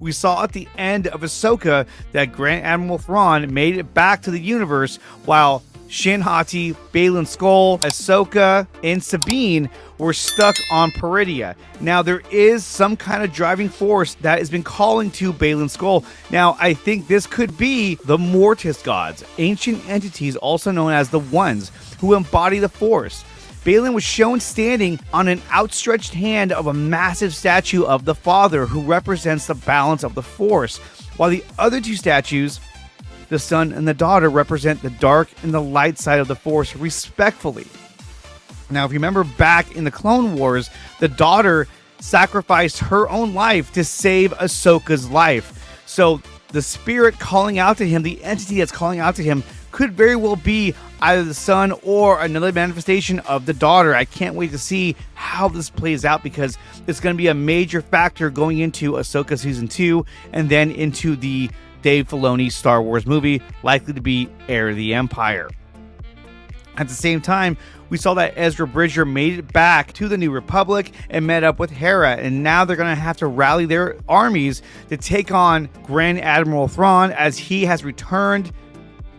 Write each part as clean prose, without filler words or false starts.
We saw at the end of Ahsoka that Grand Admiral Thrawn made it back to the universe, while Shin Hati, Baylan Skoll, Ahsoka, and Sabine were stuck on Peridea. Now, there is some kind of driving force that has been calling to Baylan Skoll. Now, I think this could be the Mortis gods, ancient entities also known as the Ones, who embody the Force. Baylan was shown standing on an outstretched hand of a massive statue of the Father, who represents the balance of the Force, while the other two statues, the son and the daughter, represent the dark and the light side of the Force, respectfully. Now, if you remember back in the Clone Wars, the daughter sacrificed her own life to save Ahsoka's life. So the spirit calling out to him, the entity that's calling out to him, could very well be either the son or another manifestation of the daughter. I can't wait to see how this plays out, because it's going to be a major factor going into Ahsoka Season 2 and then into the Dave Filoni Star Wars movie, likely to be Heir of the Empire. At the same time, we saw that Ezra Bridger made it back to the New Republic and met up with Hera, and now they're going to have to rally their armies to take on Grand Admiral Thrawn, as he has returned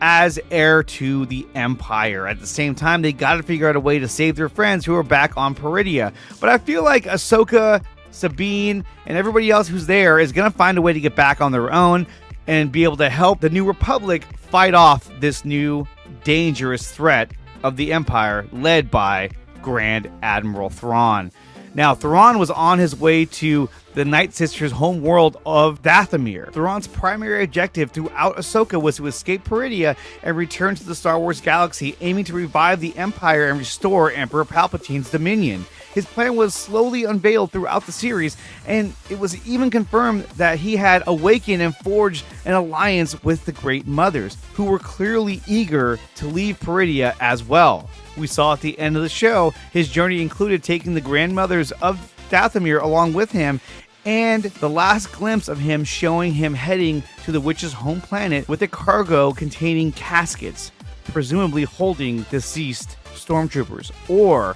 as heir to the Empire. At the same time, they got to figure out a way to save their friends who are back on Peridea. But I feel like Ahsoka, Sabine, and everybody else who's there is going to find a way to get back on their own and be able to help the New Republic fight off this new dangerous threat of the Empire, led by Grand Admiral Thrawn. Now, Thrawn was on his way to the Night Sisters' home world of Dathomir. Thrawn's primary objective throughout Ahsoka was to escape Peridea and return to the Star Wars galaxy, aiming to revive the Empire and restore Emperor Palpatine's dominion. His plan was slowly unveiled throughout the series, and it was even confirmed that he had awakened and forged an alliance with the Great Mothers, who were clearly eager to leave Peridea as well. We saw at the end of the show, his journey included taking the grandmothers of Dathomir along with him, and the last glimpse of him showing him heading to the witch's home planet with a cargo containing caskets, presumably holding deceased stormtroopers, or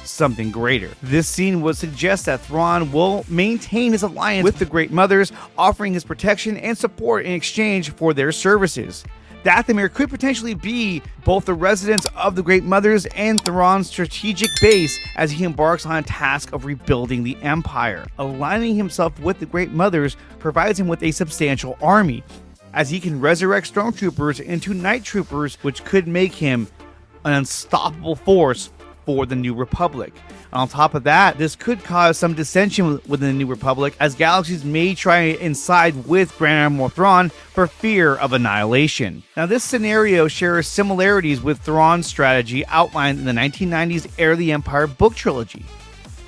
something greater. This scene would suggest that Thrawn will maintain his alliance with the Great Mothers, offering his protection and support in exchange for their services. Dathomir could potentially be both the residence of the Great Mothers and Thrawn's strategic base as he embarks on a task of rebuilding the Empire. Aligning himself with the Great Mothers provides him with a substantial army, as he can resurrect stormtroopers into night troopers, which could make him an unstoppable force for the New Republic. On top of that, this could cause some dissension within the New Republic, as galaxies may try and side with Grand Admiral Thrawn for fear of annihilation. Now, this scenario shares similarities with Thrawn's strategy outlined in the 1990s Heir of the Empire book trilogy,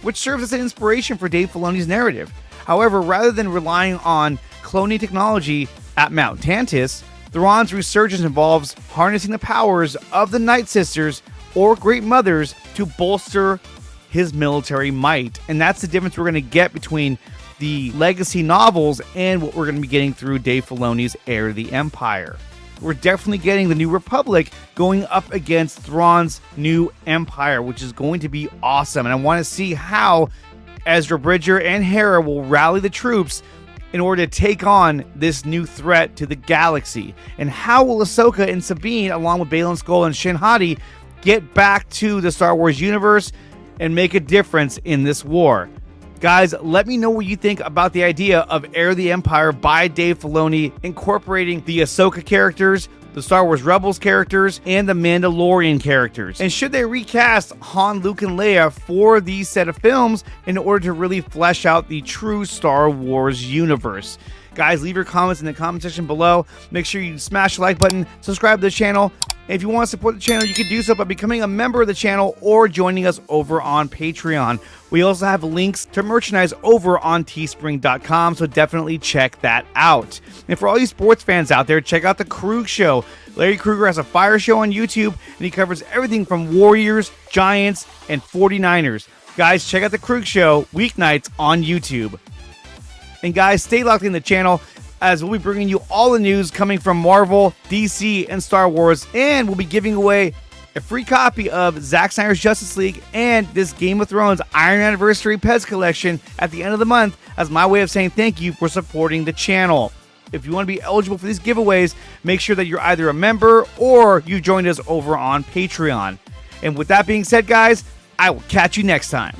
which serves as an inspiration for Dave Filoni's narrative. However, rather than relying on cloning technology at Mount Tantiss, Thrawn's resurgence involves harnessing the powers of the Night Sisters or Great Mothers to bolster his military might. And that's the difference we're going to get between the legacy novels and what we're going to be getting through Dave Filoni's Heir of the Empire. We're definitely getting the New Republic going up against Thrawn's new Empire, which is going to be awesome. And I want to see how Ezra Bridger and Hera will rally the troops in order to take on this new threat to the galaxy. And how will Ahsoka and Sabine, along with Baylan Skoll and Shin Hati, get back to the Star Wars universe and make a difference in this war? Guys, let me know what you think about the idea of Heir of the Empire by Dave Filoni, incorporating the Ahsoka characters, the Star Wars Rebels characters, and the Mandalorian characters. And should they recast Han, Luke, and Leia for these set of films in order to really flesh out the true Star Wars universe? Guys, leave your comments in the comment section below. Make sure you smash the like button, subscribe to the channel. And if you want to support the channel, you can do so by becoming a member of the channel or joining us over on Patreon. We also have links to merchandise over on teespring.com, so definitely check that out. And for all you sports fans out there, check out The Krug Show. Larry Krueger has a fire show on YouTube, and he covers everything from Warriors, Giants, and 49ers. Guys, check out The Krug Show weeknights on YouTube. And guys, stay locked in the channel, as we'll be bringing you all the news coming from Marvel, DC, and Star Wars, and we'll be giving away a free copy of Zack Snyder's Justice League and this Game of Thrones Iron Anniversary Pez collection at the end of the month as my way of saying thank you for supporting the channel. If you want to be eligible for these giveaways, make sure that you're either a member or you joined us over on Patreon. And with that being said, guys, I will catch you next time.